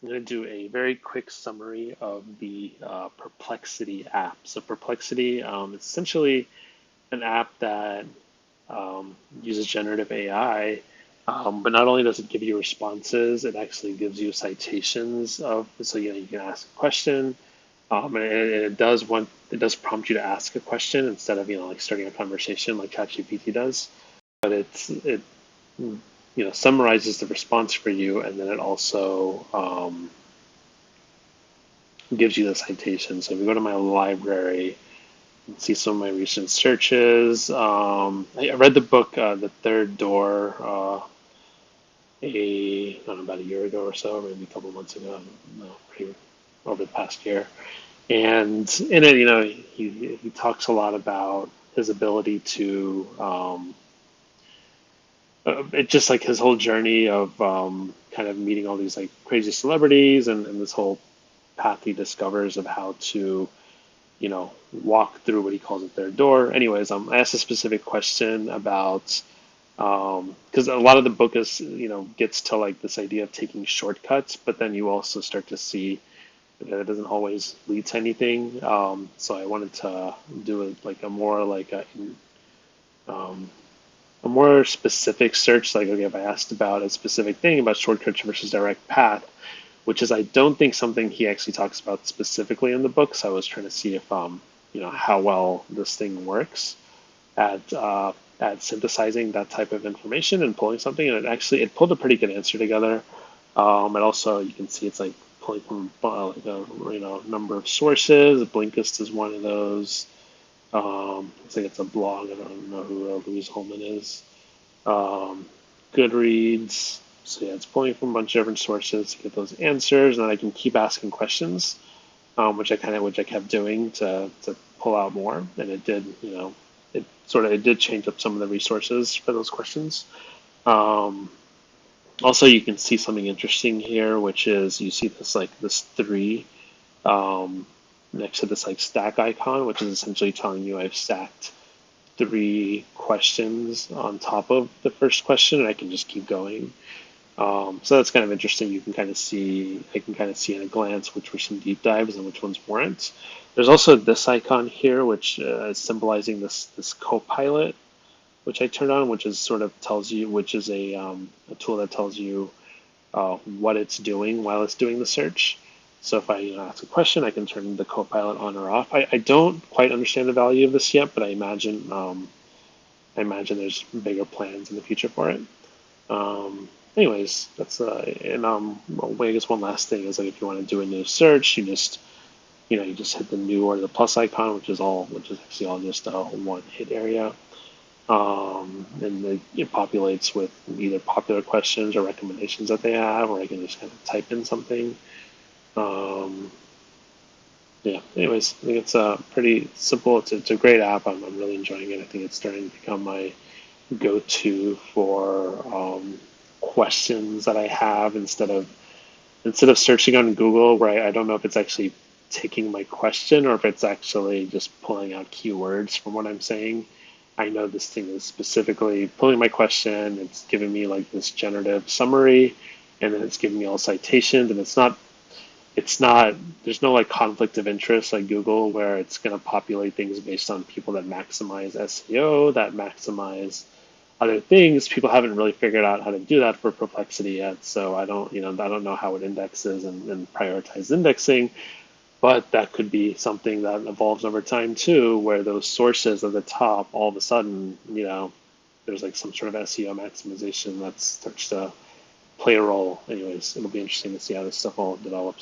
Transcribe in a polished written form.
I'm going to do a very quick summary of the Perplexity app. So Perplexity is essentially an app that uses generative AI, but not only does it give you responses, it actually gives you citations of. So you can ask a question, and it does prompt you to ask a question instead of like starting a conversation like ChatGPT does. But it summarizes the response for you, and then it also gives you the citation. So if you go to my library and see some of my recent searches, I read the book The Third Door I don't know, about a year ago or so, maybe a couple of months ago, no, pretty over the past year. And in it, he talks a lot about his ability to it just like his whole journey of kind of meeting all these like crazy celebrities and this whole path he discovers of how to walk through what he calls a third door. Anyways, I asked a specific question about because a lot of the book is gets to like this idea of taking shortcuts, but then you also start to see that it doesn't always lead to anything. So I wanted to do like um, a more specific search. Like, okay, if I asked about a specific thing about shortcuts versus direct path, which is I don't think something he actually talks about specifically in the book. So I was trying to see if how well this thing works at synthesizing that type of information and pulling something, and it pulled a pretty good answer together. And also you can see it's like pulling from like a number of sources. Blinkist is one of those. I think it's a blog. I don't know who Louise Holman is. Um, Goodreads. So yeah, it's pulling from a bunch of different sources to get those answers, and then I can keep asking questions, which I kept doing to pull out more, and it did it did change up some of the resources for those questions. Um, Also, you can see something interesting here, which is you see this three um, next to this like stack icon, which is essentially telling you I've stacked three questions on top of the first question, and I can just keep going. So that's kind of interesting. I can kind of see in a glance which were some deep dives and which ones weren't. There's also this icon here, which is symbolizing this Copilot, which I turned on, which is sort of tells you, which is a tool that tells you what it's doing while it's doing the search. So if I ask a question, I can turn the Copilot on or off. I don't quite understand the value of this yet, but I imagine there's bigger plans in the future for it. Anyways, that's and well, I guess one last thing is like if you want to do a new search, you just hit the new or the plus icon, which is actually all just a one hit area. And it populates with either popular questions or recommendations that they have, or I can just kind of type in something. Um, yeah. Anyways, I think it's pretty simple. It's a great app. I'm really enjoying it. I think it's starting to become my go-to for questions that I have instead of searching on Google, where I don't know if it's actually taking my question or if it's actually just pulling out keywords from what I'm saying. I know this thing is specifically pulling my question. It's giving me like this generative summary, and then it's giving me all citations, and it's not there's no like conflict of interest like Google where it's going to populate things based on people that maximize SEO, that maximize other things. People haven't really figured out how to do that for Perplexity yet. So I don't know how it indexes and prioritizes indexing, but that could be something that evolves over time too, where those sources at the top, all of a sudden, there's like some sort of SEO maximization that starts to play a role. Anyways, it'll be interesting to see how this stuff all develops.